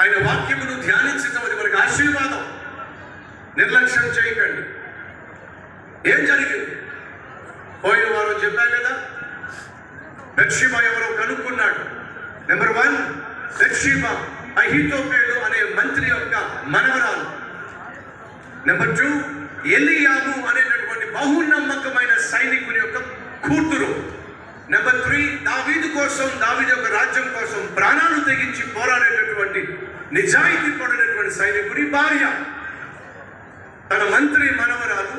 ఆయన వాక్యమును ధ్యానించడం అది మనకు ఆశీర్వాదం. నిర్లక్ష్యం చేయకండి. ఏం జరిగింది? పోయిన వారం చెప్పాను కదా, బెత్షెబా ఎవరో కనుక్కున్నాడు. నెంబర్ 1, బెత్షెబా అహీతోపెలు అనే మంత్రి యొక్క మనవరాలు. నెంబర్ 2, ఎలీయాబు అనేటటువంటి బహునమ్మకమైన సైనికుని యొక్క కూతురు. నెంబర్ 3, దావీదు కోసం, దావీదు యొక్క రాజ్యం కోసం ప్రాణాలు తెగించి పోరాడేటటువంటి నిజాయితీ పడినటువంటి సైనికుని భార్య. తన మంత్రి మనవరాలు.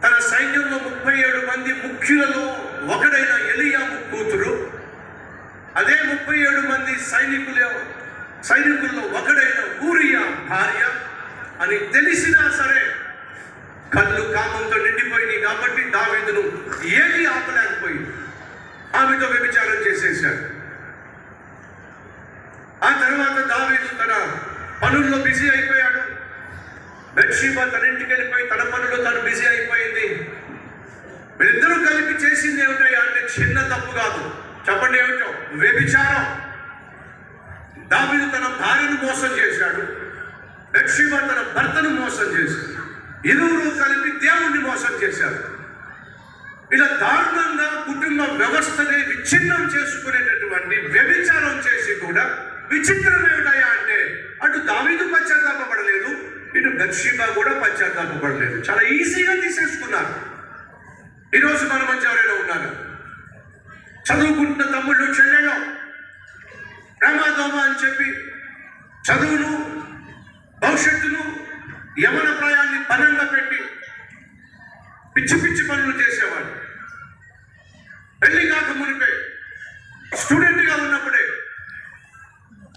తన సైన్యంలో 37 మంది ముఖ్యులలో ఒకడైన ఎలీయాబు కూతురు. అదే 37 మంది సైనికుల్లో ఒకడైన ఊరియా భార్య అని తెలిసినా సరే కళ్ళు కామంతో నిండిపోయినాయి కాబట్టి దావీదును ఏది ఆపలేకపోయింది. ఆమెతో వ్యభిచారం చేసేశాడు. ఆ తర్వాత దావీదు తన పనుల్లో బిజీ అయిపోయాడు. బెత్షెబా తన ఇంటికి వెళ్ళిపోయి తన పనుల్లో తను బిజీ అయిపోయింది. వీళ్ళిద్దరూ కలిపి చేసింది ఏమిటో అంటే చిన్న తప్పు కాదు. చెప్పండి ఏమిటో? వ్యభిచారం. దావీదు తన భార్యను మోసం చేశాడు. బెత్షెబా తన భర్తను మోసం చేశాడు. ఇరువురు కలిపి దేవుణ్ణి మోసం చేశారు. ఇలా దారుణంగా కుటుంబ వ్యవస్థని విచ్ఛిన్నం చేసుకునేటటువంటి వ్యభిచారం చేసి కూడా విచిత్రం ఏమిటయా అంటే అటు దావీదు పశ్చాత్తాపపడలేదు, ఇటు బెత్షెబా కూడా పశ్చాత్తాపపడలేదు. చాలా ఈజీగా తీసేసుకున్నారు. ఈరోజు మన మధ్య ఎవరైనా ఉన్నారు? చదువుకుంటున్న తమ్ముళ్ళు చెల్లెళ్ళు ప్రమాదమా అని చెప్పి చదువును, భవిష్యత్తును, యవన ప్రాయాన్ని పనంగా పెట్టి పిచ్చి పిచ్చి పనులు చేసేవాడు. పెళ్లి కాక మునిపే స్టూడెంట్గా ఉన్నప్పుడే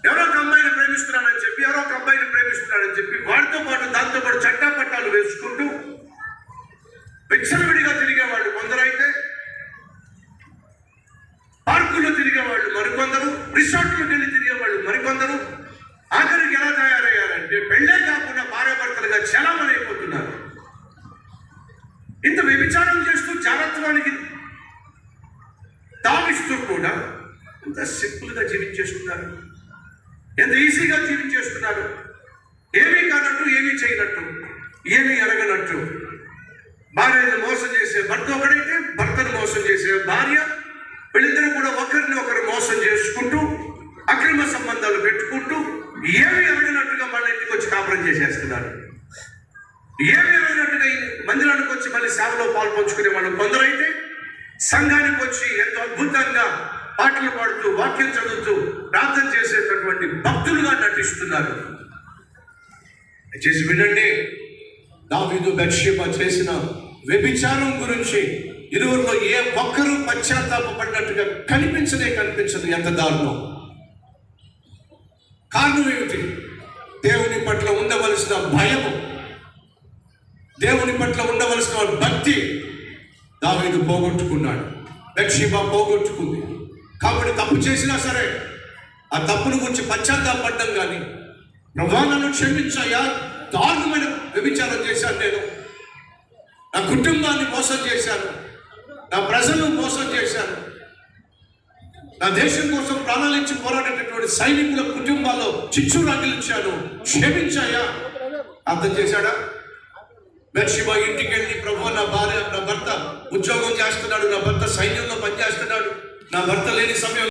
ఎవరో ఒక అమ్మాయిని ప్రేమిస్తున్నాడని చెప్పి, ఎవరో ఒక అబ్బాయిని ప్రేమిస్తున్నాడని చెప్పి వాడితో పాటు దాంతో పాటు చట్టా పట్టాలు వేసుకుంటూ విచ్చలవిడిగా తిరిగేవాళ్ళు కొందరైతే, పార్కుల్లో తిరిగేవాళ్ళు మరికొందరు, రిసార్ట్లకు వెళ్ళి తిరిగేవాళ్ళు మరికొందరు. ఆఖరికి ఎలా తయారయ్యారంటే పెళ్ళే కాకుండా భార్యాభర్తలుగా చలామణి అయిపోతున్నారు. ఇంత వ్యభిచారం చేస్తూ జాగ్రత్తవానికి తావిస్తూ కూడా ఎంత సింపుల్గా జీవించేస్తున్నారు, ఎంత ఈజీగా జీవించేస్తున్నారు. ఏమీ కానట్టు, ఏమీ చేయనట్టు, ఏమీ ఎరగనట్టు. భార్యను మోసం చేసే భర్త ఒకడైతే, భర్తను మోసం చేసే భార్య, వీళ్ళిద్దరూ కూడా ఒకరిని ఒకరు మోసం చేసుకుంటూ అక్రమ సంబంధాలు పెట్టుకుంటూ ఏమి ఎరగనట్టుగా మళ్ళీ ఇంటికి వచ్చి కాపురం చేసేస్తున్నారు. ఏమి ఎరగనట్టుగా మందిరానికి వచ్చి మళ్ళీ సేవలో పాల్పంచుకునే వాళ్ళు కొందరైతే సంఘానికి వచ్చి ఎంతో అద్భుతంగా పాటలు పాడుతూ వాక్యం చదువుతూ ప్రార్థన చేసేటటువంటి భక్తులుగా నటిస్తున్నారు. చేసి వినండి, దావీదు బెత్షెబా చేసిన వ్యభిచారం గురించి ఇరువురిలో ఏ ఒక్కరూ పశ్చాత్తాపపడినట్టుగా కనిపించదు. ఎంత దారుణం! కారణం ఏమిటి? దేవుని పట్ల ఉండవలసిన భయము, దేవుని పట్ల ఉండవలసిన భక్తి దావీదు పోగొట్టుకున్నాడు. బెత్షెబా పోగొట్టుకుంది. కాబట్టి తప్పు చేసినా సరే ఆ తప్పును గురించి పశ్చాత్తాపడ్డం కానీ, ప్రభువా నన్ను క్షమించయ్యా, దారుణమైన వ్యభిచారం చేశాను, నేను నా కుటుంబాన్ని మోసం చేశాను, నా ప్రజలను మోసం చేశాను, నా దేశం కోసం ప్రాణాలించి పోరాడేటటువంటి సైనికుల కుటుంబాల్లో చిచ్చు రగిలించాను, క్షమించాయా అర్థం చేశాడా? బెత్షెబా ఇంటికి వెళ్ళి ప్రభువా నా భార్య, నా భర్త ఉద్యోగం చేస్తున్నాడు, నా భర్త సైన్యంలో పనిచేస్తున్నాడు, నా భర్త లేని సమయం